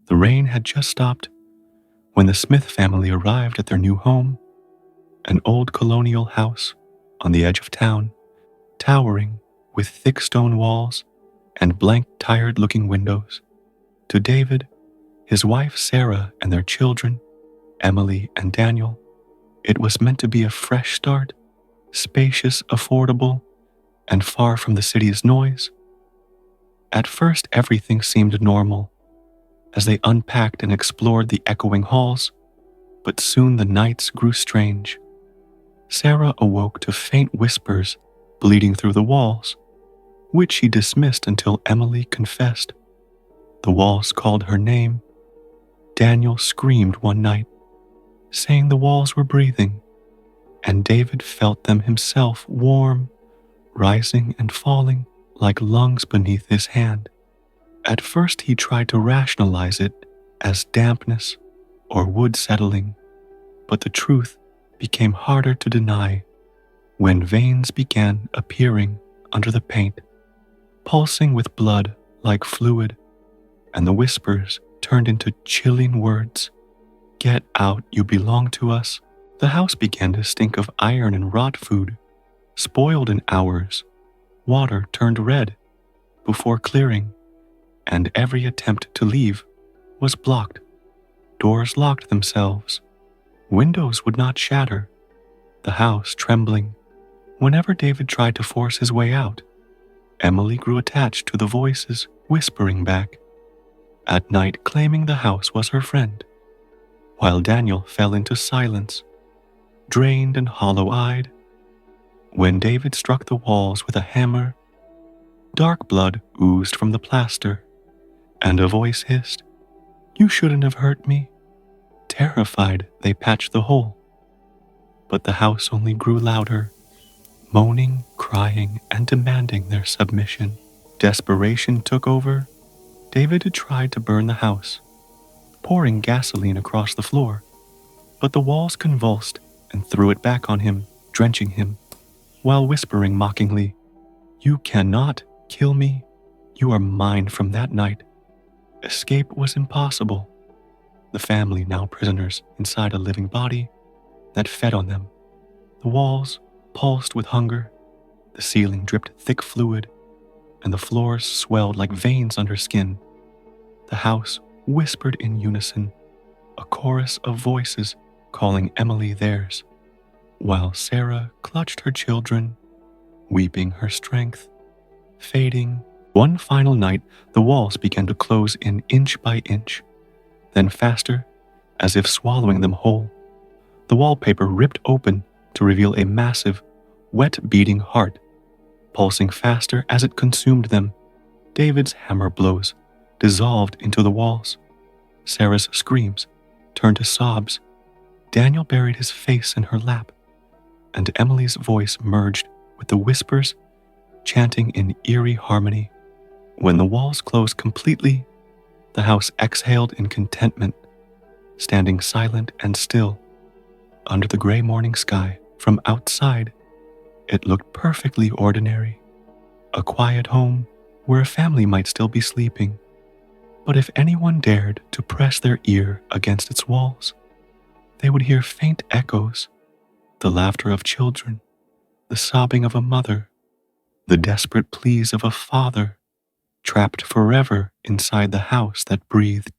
The rain had just stopped when the Smith family arrived at their new home, an old colonial house on the edge of town, towering with thick stone walls and blank, tired-looking windows. To David, his wife Sarah, and their children, Emily and Daniel, it was meant to be a fresh start, spacious, affordable, and far from the city's noise. At first, everything seemed normal as they unpacked and explored the echoing halls, but soon the nights grew strange. Sarah awoke to faint whispers bleeding through the walls, which she dismissed until Emily confessed. The walls called her name. Daniel screamed one night, saying the walls were breathing, and David felt them himself, warm, rising and falling like lungs beneath his hand. At first he tried to rationalize it as dampness or wood settling, but the truth became harder to deny when veins began appearing under the paint, pulsing with blood like fluid, and the whispers turned into chilling words. "Get out, you belong to us." The house began to stink of iron and rot food, spoiled in hours. Water turned red before clearing, and every attempt to leave was blocked. Doors locked themselves. Windows would not shatter. The house trembling. Whenever David tried to force his way out, Emily grew attached to the voices whispering back, at night claiming the house was her friend, while Daniel fell into silence, drained and hollow-eyed. When David struck the walls with a hammer, dark blood oozed from the plaster, and a voice hissed, "You shouldn't have hurt me." Terrified, they patched the hole. But the house only grew louder, moaning, crying, and demanding their submission. Desperation took over. David had tried to burn the house, pouring gasoline across the floor, but the walls convulsed and threw it back on him, drenching him, while whispering mockingly, "You cannot kill me. You are mine." From that night, escape was impossible. The family, now prisoners inside a living body that fed on them. The walls pulsed with hunger, the ceiling dripped thick fluid, and the floors swelled like veins under skin. The house whispered in unison, a chorus of voices calling Emily theirs, while Sarah clutched her children, weeping her strength, fading. One final night, the walls began to close in inch by inch, then faster, as if swallowing them whole. The wallpaper ripped open to reveal a massive, wet-beating heart, pulsing faster as it consumed them. David's hammer blows dissolved into the walls. Sarah's screams turned to sobs. Daniel buried his face in her lap, and Emily's voice merged with the whispers, chanting in eerie harmony. When the walls closed completely, the house exhaled in contentment, standing silent and still under the gray morning sky. From outside, it looked perfectly ordinary, a quiet home where a family might still be sleeping. But if anyone dared to press their ear against its walls, they would hear faint echoes, the laughter of children, the sobbing of a mother, the desperate pleas of a father, trapped forever inside the house that breathed